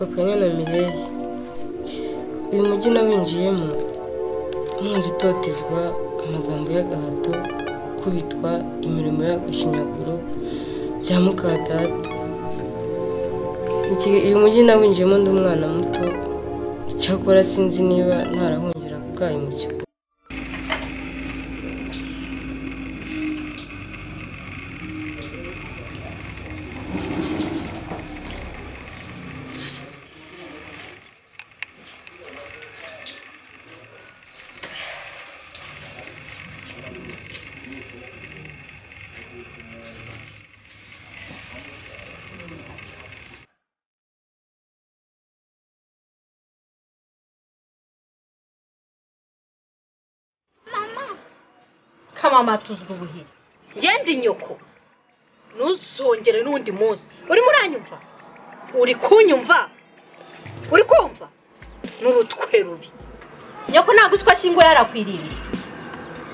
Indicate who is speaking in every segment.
Speaker 1: Nitwa Kanyana Mireille. Uyu mujyi nawinjiyemo mpunzi itotezwa, amagambo y'agahato, gukubitwa, imirimo y'agashinyaguro bya mukadata. Uyu mujyi nawinjiyemo ndi umwana muto, icyakora sinzi niba ntarahungira bwayo mu kigo.
Speaker 2: Mama tuzwa ubuhiri ngende inyoko ntuzongere n'undi munsi. Uri muranyumva? Uri kunyumva? Uri kumva? N'urutwe rubi nyoko ntabwo uswa shingo yarakwiririye.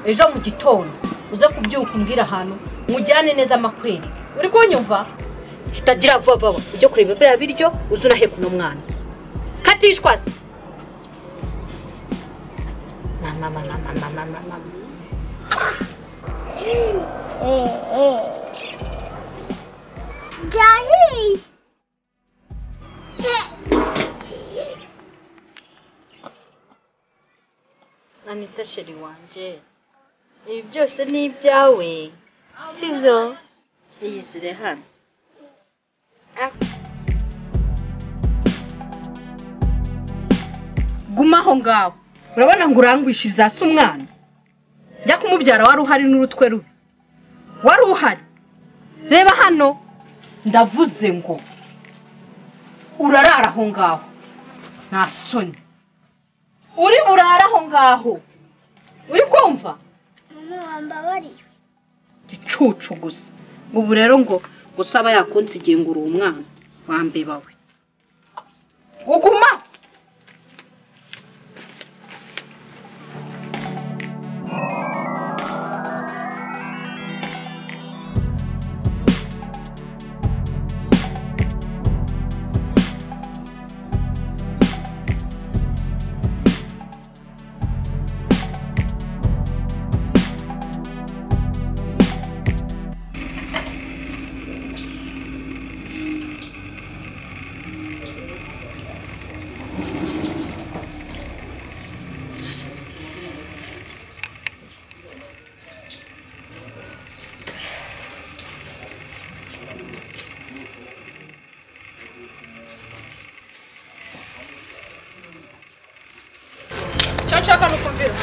Speaker 2: Ejo mu gitondo uze kubyuka umbwira ahantu mujyane neza amakweri. Uri kunyumva? Hitagira vuba vuba ujye kureba bya biryo uzunahe kuno mwana katishwa se. Mama
Speaker 3: Daddy.
Speaker 2: Anita sheri wanje, ibi byose ni ibyawe sizo? Yizire hano. Guma aho ngaho. Urabona ngo urangwishiriza se umwana? Njya kumubyara wari uhari n'urutwe rubi. Wari uhari. Reba hano ndavuze ngo urarara aho ngaho. Nta soni. Uri burara aho ngaho. Uri kumva?
Speaker 3: Mama wambabariye.
Speaker 2: Gicucu gusa. Ubu rero ngo gusaba yakunsigiye ngo uri umwana wambebawe. Uguma.
Speaker 4: Chaka nukumvira.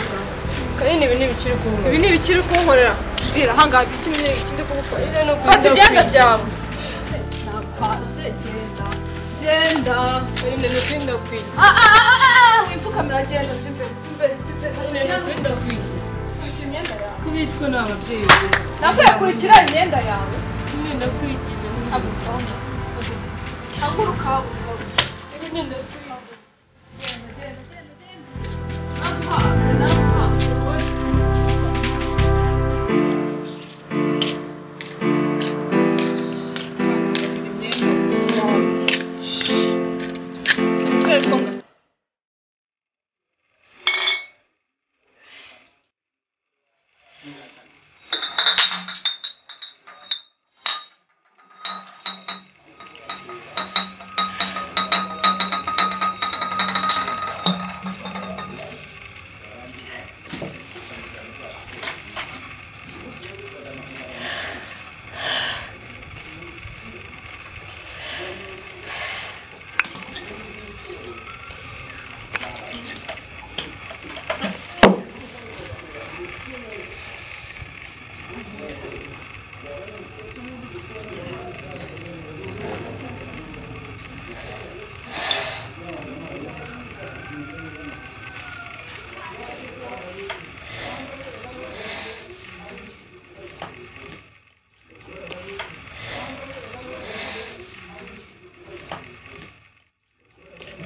Speaker 1: Kanini ibi ntibikiri kunkora.
Speaker 4: Ibi ntibikiri kunkorera. Bira hanga bikimwe ikindi kubukora.
Speaker 1: Ire no
Speaker 4: Fata ibyenda byawe.
Speaker 2: Napaze genda.
Speaker 4: Genda.
Speaker 1: Kanini no kwinda kwiye.
Speaker 4: Wipfukamira genda imbere.
Speaker 1: Kanini no kwinda kwiye.
Speaker 4: Fata imyenda yawe.
Speaker 1: Kubiswe n'ababyeyi.
Speaker 4: Nakwiye kurikira imyenda yawe.
Speaker 1: Kanini ndakwigize.
Speaker 4: Haguruka. Haguruka.
Speaker 1: Kanini ndakwigize.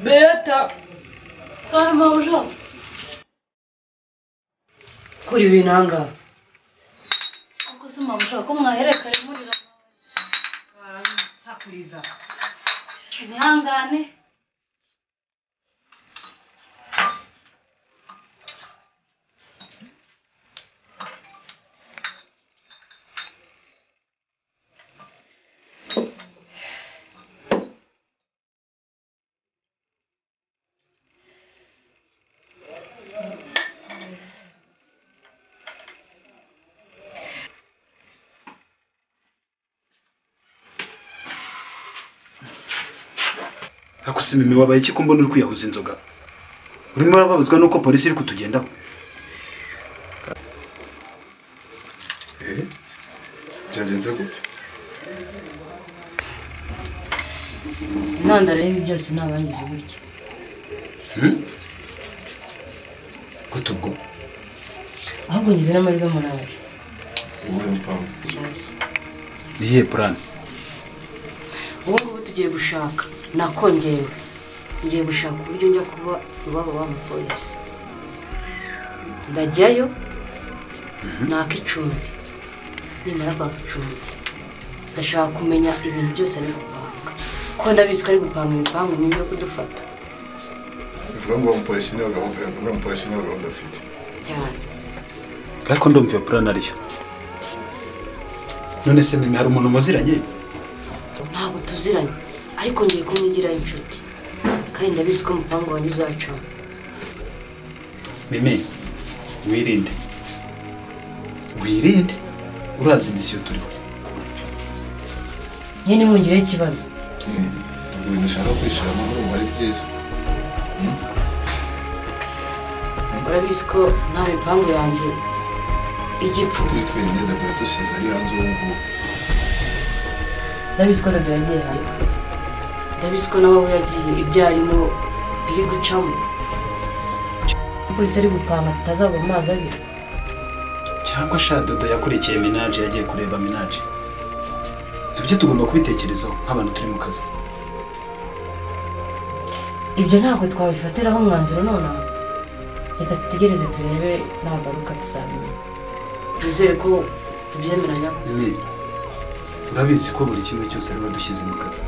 Speaker 1: Beata.
Speaker 2: Mabuja.
Speaker 1: Kuri binanga.
Speaker 2: Uko se mabuja ko mwaherekare murira.
Speaker 1: Sakuriza.
Speaker 2: Nihangane.
Speaker 5: Akusime wabaye iki ko mbona uri kwiyahuza inzoga? Urimo urababazwa nuko polisi iri kutugendaho?
Speaker 6: Byagenze gute?
Speaker 1: Intandaro y'ibi byose nabangize gutya.
Speaker 5: Kutubwo.
Speaker 1: Ahubwo ngize n'amahirwe muraje.
Speaker 6: Ubuhe mpango?
Speaker 1: Cyashya.
Speaker 5: Niye plan.
Speaker 1: Ubu ngubu tugiye gushaka nakongewe. Ngiye gushaka uburyo njya kuba iwabo wa mupolisi. Ndajyayo nakicumbi. Nimara kwaka icumbi. Ndashaka kumenya ibintu byose ari gupanga. Ko ndabizi ko ari gupanga imipango nyuma yo kudufata.
Speaker 6: Bivuga ngo umupolisi niwe gahunda afite.
Speaker 1: Cyane.
Speaker 5: Ariko ndumva plan ariyo. None se mimi hari umuntu muziranye?
Speaker 1: Ntabwo tuziranye. Ariko ngiye kumwigira inshuti. Kandi ndabizi ko umupango wanyu uzacamo.
Speaker 5: Mimi, wirinde. Wirinde. Urazi misiyo turiho.
Speaker 1: Nyine mungireho ikibazo.
Speaker 6: Ubwo ndashaka kwishira mu rugo ari byiza.
Speaker 1: Urabizi ko nta mipango yanjye igipfuza.
Speaker 6: Twisenye Dada dusize ari hanze ubu ngubu.
Speaker 1: Ndabizi ko Dada yagiye hanze. Ndabizi ko nawe yagiye ibyarimo biri gucamo. Polisi ari gupanga tutazagwa mu mazi abiri.
Speaker 5: Cyangwa Dodo yakurikiye Minaje yagiye kureba Minaje. Ibyo tugomba kubitekerezaho nk'abantu turi mu kazi.
Speaker 1: Ibyo ntabwo twabifatiraho umwanzuro nonaha. Reka tutegereze turebe nagaruka tuzabimenya. Nizere ko tubyemeranya.
Speaker 5: Mimi, urabizi ko buri kimwe cyose ari wadushyize mu kazi.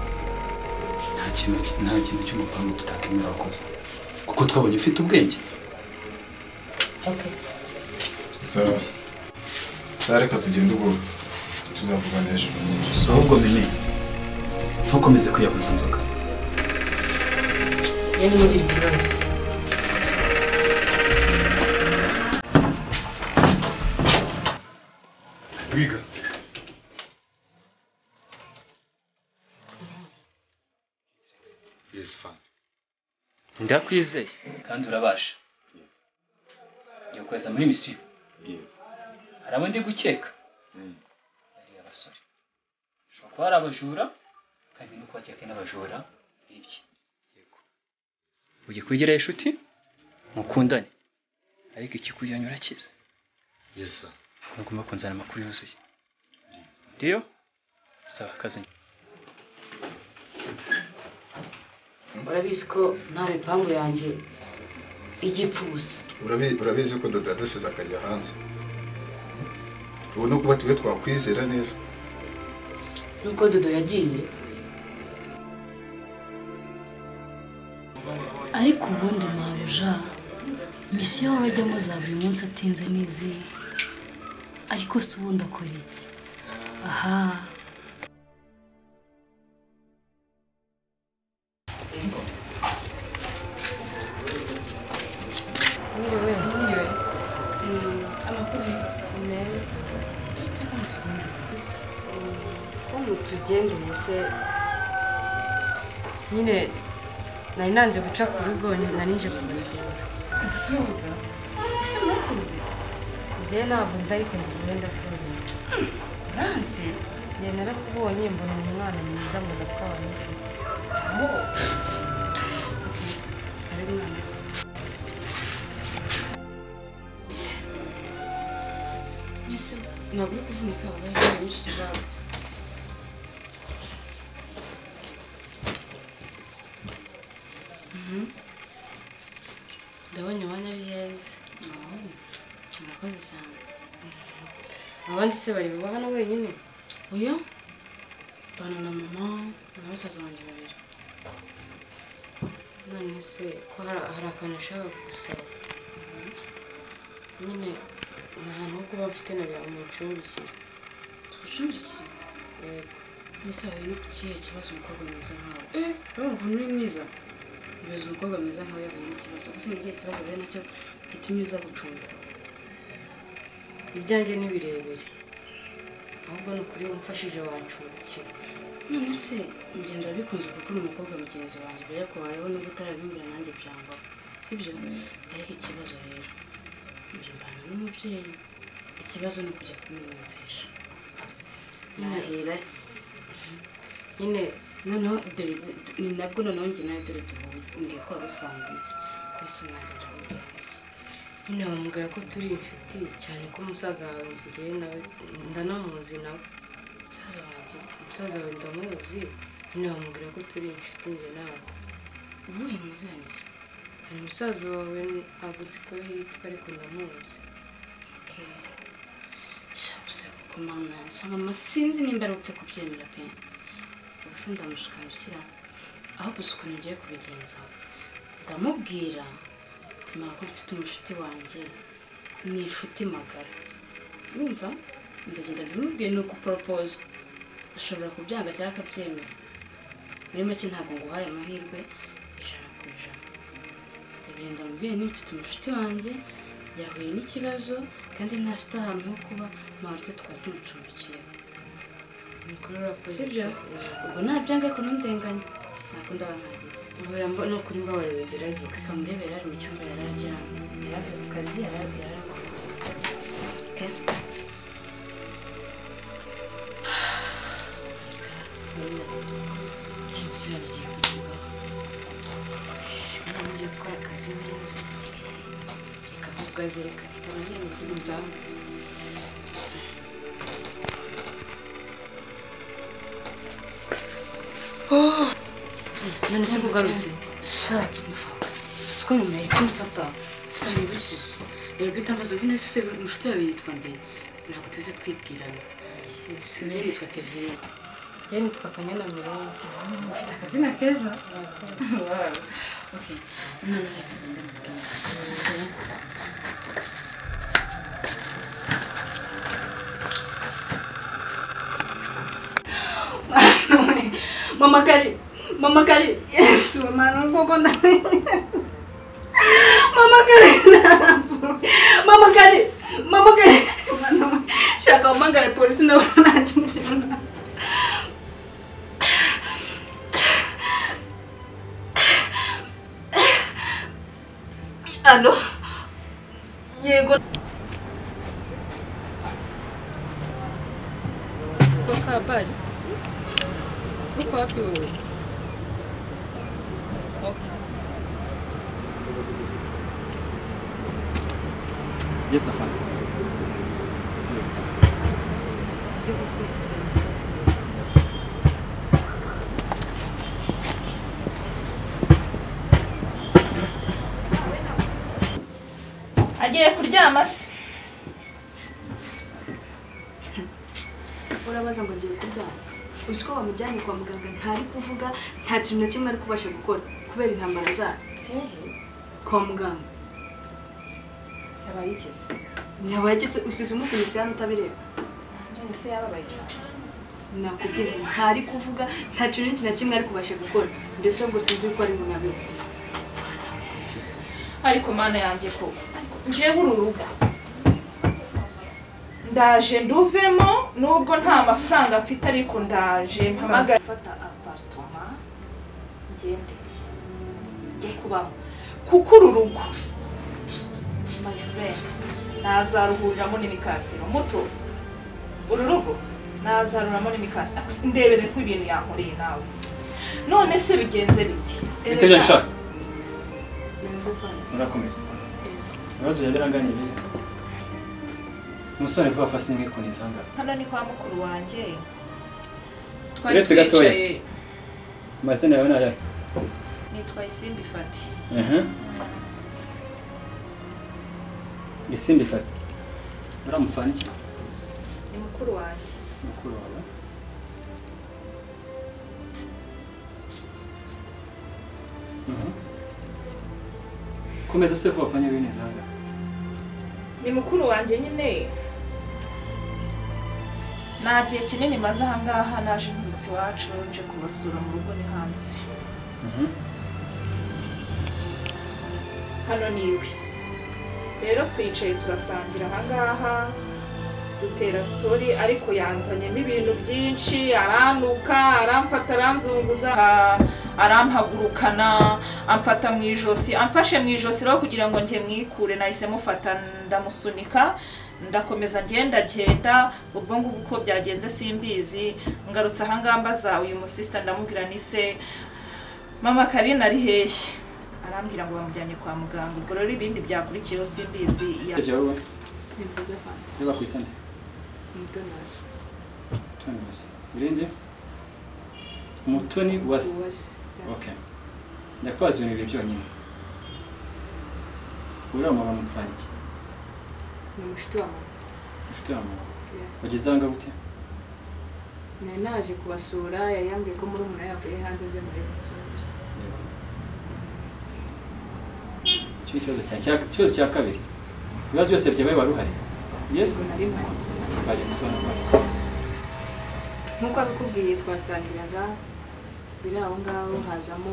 Speaker 5: Nta kintu cy'umupango tutakemera wakoze. Kuko twabonye ufite ubwenge.
Speaker 1: Okay.
Speaker 6: Sare ka tugenda ubwo tuzavugana ejo.
Speaker 5: Ahubwo Mimi, ntukomeze kwiyahuza inzoga.
Speaker 1: Yari muri iki kibazo.
Speaker 6: Wiga.
Speaker 5: Yes, fine.
Speaker 7: Ndakwizeye
Speaker 5: Kandi urabasha.
Speaker 7: yo kweza muri misiyo. Hari abo ndi gukeka. Ari abasore. Ushobora kuba ari abajura kandi no kubakeka n'abajura ibye. Yego. Ugiye kwigira inshuti mukundane. Ariko ikikujyanye urakize.
Speaker 5: Yes, sir.
Speaker 7: Ntugomba kunzana amakuru yuzuye. Ndiyo? Sawa kazi.
Speaker 1: Urabizi ko nta mipango yanjye igipfuza.
Speaker 6: Urabizi ko Dada dusize akajya hanze. Ubu no kuba twe twakwizera neza.
Speaker 1: Nuko Dodo yagiye.
Speaker 8: Ariko ubundi mabuja misiyo urajyamo za buri munsi atinze n'izihe. Ariko si ubundi akora iki? Aha.
Speaker 1: Tugendeye se nyine nari nanze guca ku rugo narinje kubasura.
Speaker 8: Kudusuhuza? Ese muratuzi?
Speaker 1: Njye ntabwo nzi ariko ngenda kuruzi.
Speaker 8: Uranzi?
Speaker 1: Njye narakubonye mbona umwana mwiza mu gakabane.
Speaker 8: Karibu mwana. Ese ntabwo uri kuvunika wabaye nyinshi zawe.
Speaker 1: Ndabonye abana ari heza.
Speaker 8: Murakoze cyane.
Speaker 1: Abandi se bari baba hano wenyine?
Speaker 8: Oya. Bana na mama na basaza banjye babiri.
Speaker 1: None se ko hari akantu ashaka gusaba. Nyine nta hantu ho kuba mfite nagira ngo mucumbikire.
Speaker 8: Tucumbikire?
Speaker 1: Yego.
Speaker 8: Mbese wahuye n'ikihe kibazo umukobwa mwiza nkawe? Urabona ukuntu uri mwiza? Ibibazo umukobwa mwiza nkawe yahuye n'ikibazo. Gusa ni ikihe kibazo wahuye nacyo gitumye uza gucumbika?
Speaker 1: Ibyanjye ni birebire. Ahubwo ni ukuri umfashije wancumbikira.
Speaker 8: none se njye ndabikunze kuko uri umukobwa mugenzi wanjye ubwo yakubayeho n'ubwo utarabimbwira nanjye byambaho sibyo ariko ikibazo rero njye mbana n'umubyeyi ikibazo ni ukujya kumwumvisha nahera nyine noneho ni nabwo noneho njye nawe dore duhuye umbwiye ko wari usangutse mbese mwagenda mubwira nyine bamubwira ko turi inshuti cyane ko umusaza wawe ngewe nawe ndanamuzi nawe umusaza wawe ndamuzi nyine bamubwira ko turi inshuti njye nawe ubuhe muziranye hari umusaza wawe ntabwo nzi ko yitwa ariko ndamuzi shabuze kuko mana mama sinzi nimba ari upfe kubyemera pe ubuse ndamushikandukira aho gusa ukuntu ngiye kubigenza ndamubwira tima ko mfite umushuti wanjye ni inshuti magara urumva ndagenda bimubwiye nuko propose ashobora kubyanga cyangwa akabyemera muri make ntabwo nguhaye amahirwe 100%. ndagenda mubwiye ni mfite umushuti wanjye yahuye n'ikibazo kandi ntafite ahantu ho kuba marite twari tumucumbikiye mukuru urakoze ibyo ubwo nabyanga ko nundenganya ntabwo ndabankagize ngo yambo no kuri mbabarira gerageza kamurebera ari mu cyumba yararyamye yaravuye ku kazi yaravuye okay Ngiye kuvuga ngiye gukora akazi neza kavuga zerekana kamenya kuri nzamba none se kugarutse sha siko nyuma y'imfata tutanyibishije rero gitambaza bino se umushuti wawe yitwa nde ntabwo tuze twibwirana sinjye nitwa Kevin njye nitwa Kanyana Mirenge ufite akazina keza okay none reka ndamubwira Mama Kari, Yesu, mano, koko ndani. Mama Kari, mano, shaka umangare polisi na wanachana. Alo, yego. Toka habari. Uko wapi wewe? Okay.
Speaker 7: Yes, afande.
Speaker 9: Agiye kuryama se.
Speaker 10: Urabaza ngo ngiye kuryama. Uziko bamujyanye kwa muganga ntari kuvuga nta kintu na kimwe ari kubasha gukora kubera intambara za kwa muganga. Yabayigeze usize umusunitse hano utabireba.
Speaker 9: None se yababaye cyane.
Speaker 10: Nakubwira ntari kuvuga nta kintu na kimwe ari kubasha gukora mbese ngo sinzi uko ari mu nabyo.
Speaker 9: Ariko mana yanjye ko ngiye bururugo. Ndaje nduvemo nubwo nta mafaranga mfite ariko ndaje mpamagara fata apartment ngende kubaho kuko ururugo my friend nazaruhuriramo n'imikasiro muto ururugo nazaruramo n'imikasiro ndebere ko ibintu yankoreye nawe none se bigenze biti
Speaker 7: Biteye sha murakomeye Nazo yaberanganye bire Musore vuba fasi nimwe kunizanga
Speaker 9: hano ni kwa mukuru wanje
Speaker 7: Uretse gatoya Masene yawe nayo
Speaker 9: nitwa Isimbi Fati
Speaker 7: Isimbi Fati Uramufana iki
Speaker 9: ni mukuru wanje
Speaker 7: mukuru wawe Komeza se vuba fanya binezanga
Speaker 9: ni mukuru wanje nyine nagiye kinini maze ahangaha naje nturutse iwacu nje kubasura mu rugo ni hanze hano niwe rero twicaye turasangira ahangaha dutera story ariko yanzanyemo ibintu byinshi, aranuka, aramfata, aranzunguza, arampagurukana, amfata mu ijosi, amfashe mu ijosi rero kugira ngo njye mwikure, nahise mufata ndamusunika, ndakomeza ngenda ubwo ngubwo uko byagenze simbizi. Ngarutse aha ngaha mbaza uyu musista, ndamubwira ni se mama Karina ari hehe, arambwira ngo bamujyanye kwa muganga. Ubwo rero ibindi byakurikiyeho simbizi.
Speaker 7: Niba kwita nde? Mutoni. Urinde? Mutoni wasi. Okay. Ndakubaza ibintu bibiri byonyine. Uriya mama mupfana iki?
Speaker 10: Ni mushiti wa mama.
Speaker 7: Mushiti wa mama? Wageze aho gute?
Speaker 10: Naje kubasura, yari yambwiye ko muri umuntu yavuye hanze byo muri musura.
Speaker 7: Ikibazo cya kabiri. Ibibazo byose byabaye wari uhari? Yes?
Speaker 10: Nari mpari.
Speaker 7: Baje gusobanura.
Speaker 10: Nkuko abikubwiye twasangiraga biri aho ngaho hazamo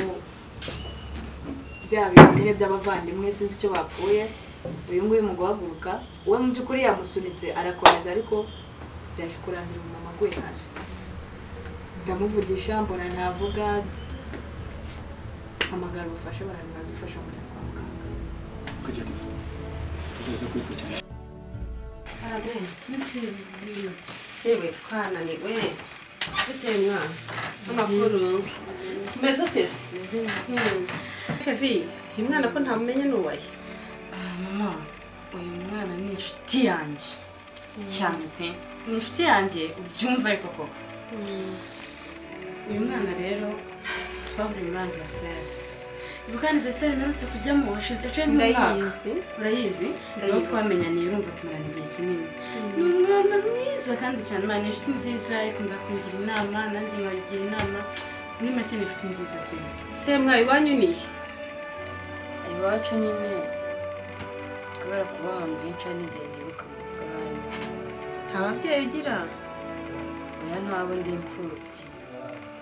Speaker 10: bya bintu nyine by'abavandimwe sinzi icyo bapfuye. Uyu nguyu mu guhaguruka we mu by'ukuri yamusunitse arakomeza ariko byaje kurangira umumama aguye hasi. Ndamuvugisha mbona ntavuga, amagara ubufasha baradufasha mu kwa muganga.
Speaker 7: Kugenda. Tuzo kwikurikirana.
Speaker 8: Musi biyuti.
Speaker 1: Yewe twananiwe. Bitewe mwana. Amakuru.
Speaker 2: Meze utese? Kevi, uyu mwana ko ntamumenye n'uwaye?
Speaker 8: Mama, uyu mwana ni inshuti yanjye cyane pe, ni inshuti yanjye ubyumva ariko koko. Uyu mwana rero twahuriye muri anniversaire. Ibuka anniversaire imerutse kujyamo hashize nk'umwaka. Urayizi? Naho twamenyaniye urumva tumarana igihe kinini. Ni umwana mwiza kandi cyane, Imana ni inshuti nziza, ikunda kungira inama, nanjye nkagira inama. Muri make ni inshuti nziza pe.
Speaker 2: Se mwayi wanyu niye?
Speaker 1: Iwacu nyine kubera kuba ahantu henshi n'igihe nibuka mu bwari.
Speaker 2: Nta babyeyi ugira?
Speaker 1: Oya ntabo ndi imfubyi.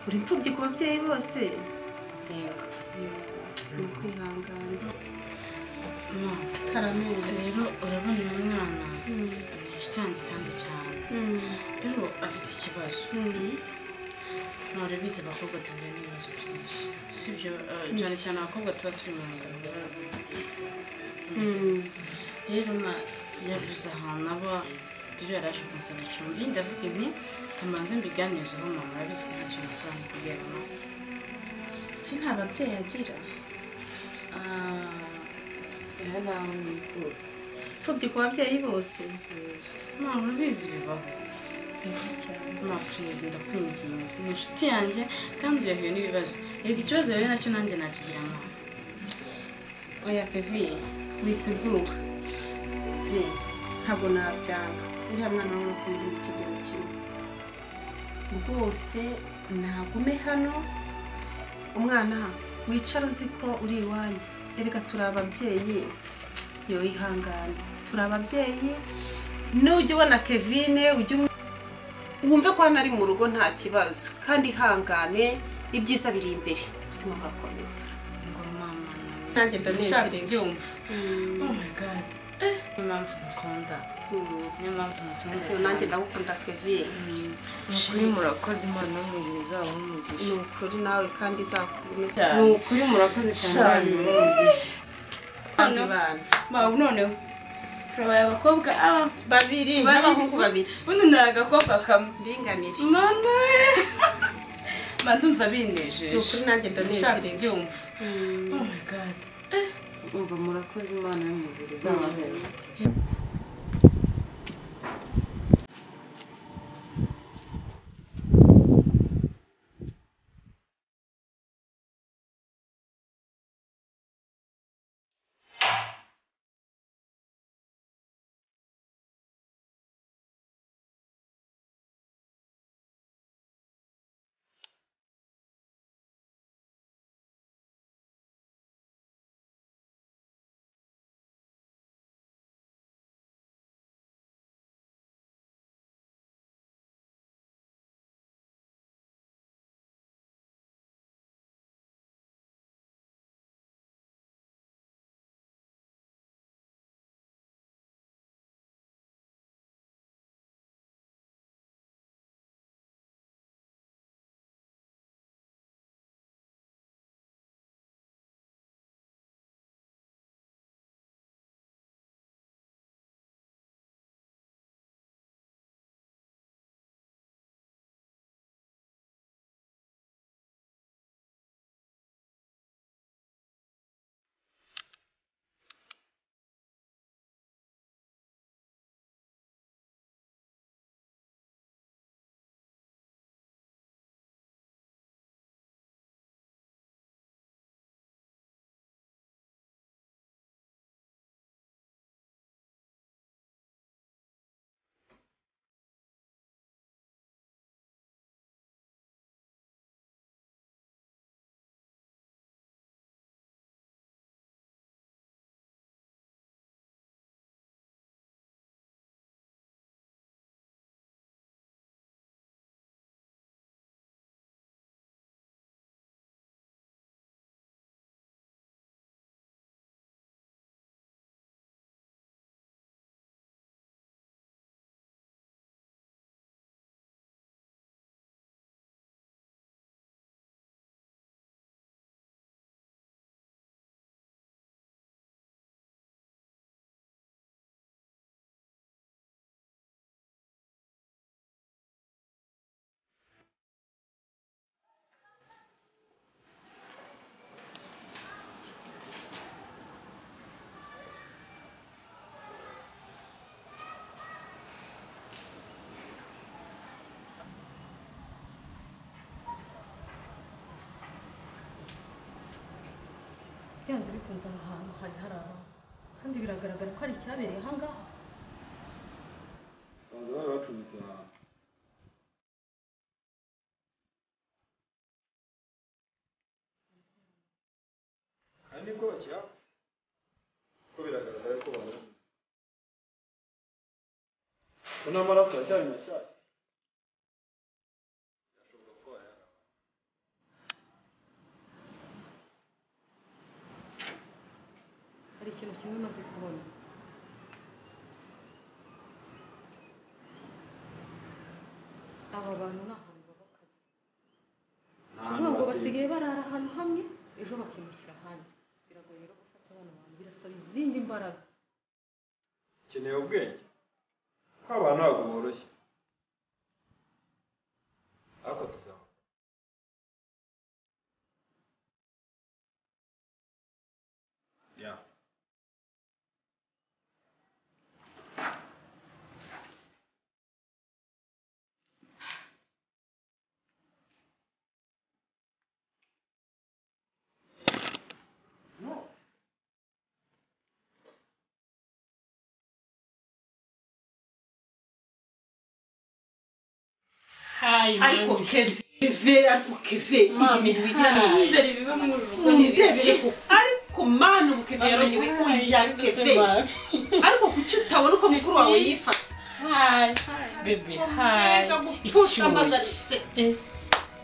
Speaker 2: Uri imfubyi ku babyeyi bose?
Speaker 1: Yego.
Speaker 2: Ni ukwihangana.
Speaker 8: Karameza rero urabona uyu mwana ni inshuti yanjye kandi cyane. Rero afite ikibazo. Urabizi abakobwa duhuye n'ibibazo byinshi, sibyo? Cyane cyane abakobwa tuba turi mu ngano. Rero yabuze ahantu aba, rero yaraje kunsaba icumbi, ndavuga nti kamanze mbiganizeho mama, urabizi ko ntacyo nakora mu kubwira mama.
Speaker 2: Si nta babyeyi agira?
Speaker 1: Oya ntaho ni imfubyi.
Speaker 2: Imfubyi ku babyeyi bose?
Speaker 8: Mama urabizi bibaho. Mama please ndakwinginze, ni inshuti yanjye kandi yahuye n'ibibazo. Erega ikibazo rero nacyo nanjye nakigira mama.
Speaker 2: Oya Kevi, wikwiguruka. Ntabwo nabyanga. Uriya mwana wawe urakunda mu kigero kimwe. Rwose nagume hano, umwana wicara uzi ko uri iwanyu. Erega turi ababyeyi. Yo ihangane. Turi ababyeyi. Nujya ubona Kevine, ujye wumve ko hano ari mu rugo nta kibazo. Kandi ihangane, ibyiza biri imbere. Ubuzima burakomeza.
Speaker 8: Ngo mama
Speaker 2: nanjye ndanezerewe.
Speaker 8: Byumva. Oh my god. Impamvu mukunda. Impamvu mukunda.
Speaker 2: Nanjye ndagukunda Kevine.
Speaker 1: Ukuri murakoze Imana y'umugisha umugisha.
Speaker 2: Ni ukuri nawe kandi izakomeza.
Speaker 1: Ni ukuri murakoze cyane umugisha.
Speaker 2: Kandi bana.
Speaker 8: Mama noneho turabaye abakobwa
Speaker 2: babiri n'abahungu babiri.
Speaker 8: Ubundi ni agakobwa kamwe.
Speaker 2: Ndinganire.
Speaker 8: Mana ndumva binejeje.
Speaker 2: Ni ukuri nanjye ndanezerewe.
Speaker 8: Byumva. Oh my god.
Speaker 1: Umva murakoze Imana y'umugisha izababera.
Speaker 11: byanze bikunze aha hantu hari abantu kandi biragaragara ko ari icyabereye aha ngaha.
Speaker 12: bari bacumbitse ahantu kandi nibwo bakihaba ko biragaragara ko bari ko n'amaraso aracyari mashyashya birashoboka ko wayaraba.
Speaker 11: Hari ikintu kimwe maze kubona. Aba bantu ni ahantu baba kabiri. Kuvuga ngo basigaye barara ahantu hamwe ejo bakimukira ahandi. Biragoye rero gufata abana bantu, birasaba izindi mbaraga.
Speaker 12: Ukeneye ubwenge ko abantu ntabwo boroshye ariko tuzaba
Speaker 2: ariko keve
Speaker 11: Mami,
Speaker 2: ndari biba mu rugo ariko mana ubu keve yarongewe oya keve ariko kuki utabona uko mukuru wawe yifata
Speaker 11: Baby, hi.
Speaker 2: gupfusha amagaritse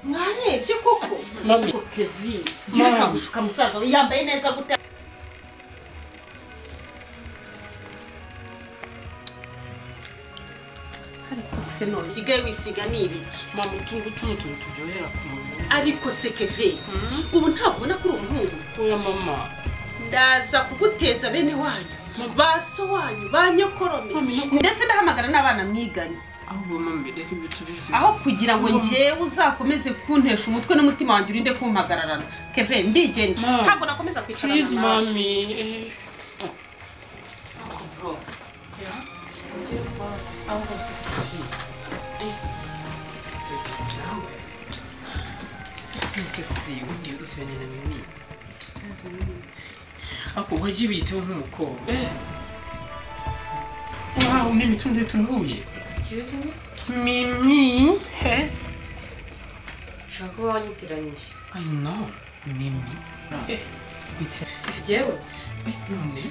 Speaker 2: mwarebye koko
Speaker 11: Mami.
Speaker 2: keve gira kamushuka musaza we yambaye neza gute ariko se none sigaye wisiga ni ibiki
Speaker 11: Mama, utuntu turyohera ku mubiri.
Speaker 2: ariko se keve ubu ntabwo ubona ko uri umuhungu
Speaker 11: Oya mama.
Speaker 2: ndaza kuguteza bene wanyu ba so wanyu ba nyokorome ndetse ndahamagara n'abana mwiganye
Speaker 11: ahubwo mama reka ibyo tubizi.
Speaker 2: aho kugira ngo njyewe uzakomeze kuntesha umutwe n'umutima wanjye urinde kumpagararana keve ndigende ntabwo nakomeza kwicarana
Speaker 11: Please
Speaker 2: nawe
Speaker 11: mami.
Speaker 2: bro
Speaker 11: Ahubwo sisi. Sisi, undi usiranye na Mimi. Ako wagiye wiyiteho nk'umukobwa. Wow, Mimi tunde turahuye.
Speaker 1: Excuse me?
Speaker 11: Mimi, he?
Speaker 1: Ushobora kuba wanyitiranyije.
Speaker 11: I know, Mimi.
Speaker 1: Jewe?
Speaker 11: None?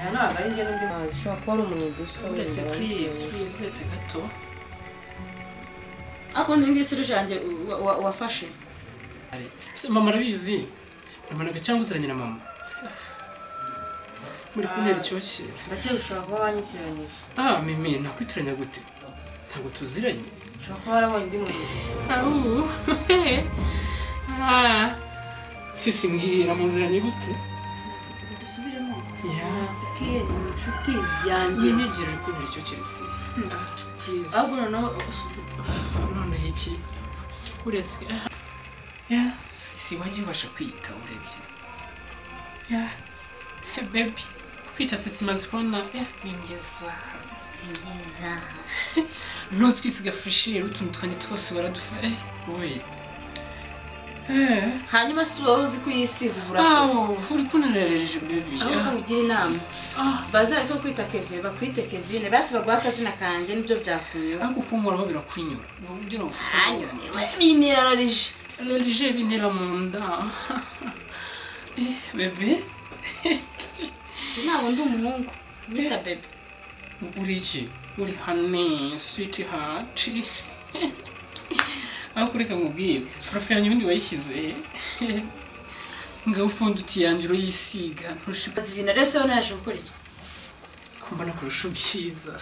Speaker 1: Aya ntabwo ari njye n'undi muhanzi. Ushobora kuba ari umuntu dusa.
Speaker 11: Uretse please, uretse gato.
Speaker 8: Ako ndi ngisuri janje wafashe.
Speaker 11: Se mama arabizi. Namanaga cyangwa uziranye na mama. Muri kuntera icyoshye.
Speaker 1: Ndakeka ushobora kuba wanyitiranyije.
Speaker 11: Mimi, nakwitiranya gute? Ntabwo tuziranye.
Speaker 1: Ushobora kuba warabonye undi muntu
Speaker 11: gusa. Sisi mbwira muziranye gute?
Speaker 8: Bisubiremo.
Speaker 11: Kiye
Speaker 8: ni inshuti yanjye.
Speaker 11: Nyegera uri kubera icyo kirisi.
Speaker 8: Ahubwo
Speaker 11: none iki? Uretse Sisi wagiye ubasha kwita urebye. Baby, kwita Sisi maze kubona bingeza. Ntuzi kwisiga fresheri utuntu twanjye twose waradufa. Wowe.
Speaker 8: Hanyuma si wowe uzi ko uyisiga uburasho.
Speaker 11: Uri kunerereje baby.
Speaker 8: Ahubwo ugira inama. Baza ariko kwita Kevin, bakwite Kevin. Basi baguha akazina kanjye nibyo byakunyura.
Speaker 11: Ariko kumuraho birakwinyura. Ugira ufite.
Speaker 8: Binirararije.
Speaker 11: Rarije bintera mu nda. Bebe.
Speaker 8: Ntabwo ndi umuhungu. Nyita bebe.
Speaker 11: Uri iki? Uri honey, sweetheart. Aho kureka nkubwire. Profe yanyu ibindi wayishyize. Ngaho ufundi utiyanjye urayisiga.
Speaker 8: Ntushikaza ibintu rero se naje gukora iki?
Speaker 11: Kumbana kurusha ubyiza.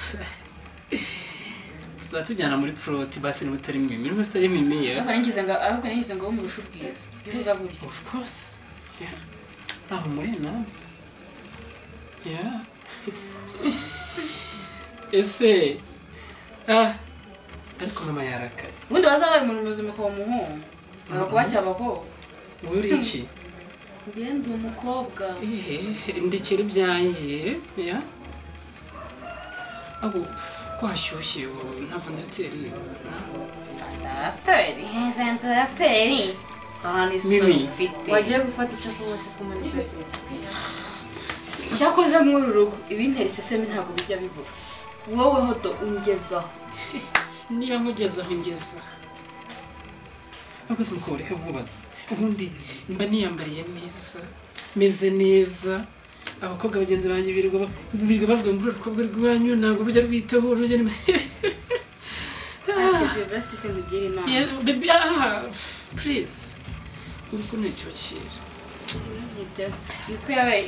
Speaker 11: Tuzatujyana muri proti basi n'ubutari Mimi. Niba utari Mimi ya.
Speaker 8: Ahubwo ngize ngo umurusha ubwiza. Bivuga guri.
Speaker 11: Of course. Yeah. Aho muri na. Yeah. Ese. Ariko mama yarakaye.
Speaker 8: Ubundi wazabaye umuntu muzima kwa muhungu. Bagakuba cyabako.
Speaker 11: Uri iki?
Speaker 8: Ngende umukobwa.
Speaker 11: Ndekera ibyanjye, ya. Abo ko hashyushye nta vandarateri.
Speaker 8: Vandarateri? Vandarateri. Ahani sofite.
Speaker 11: Wagiye gufata icyo kunywa se kumenya icyo kirekire.
Speaker 8: Cyakoze muri rugo ibintera iseseme ntabwo bijya bibura. Wowe hodo ungezaho.
Speaker 13: Niba nkugezaho ngeza. Akoze muko reka nkubaza. Ubundi mba niyambariye neza. Meze neza. Abakobwa bagenzi banjye birirwa bavuga ngo urukobwa rwanyu ntabwo rujya rwitaho rujya
Speaker 8: basi ko nugire inama.
Speaker 13: Baby please. Uriko necyo kira.
Speaker 8: Niko yabaye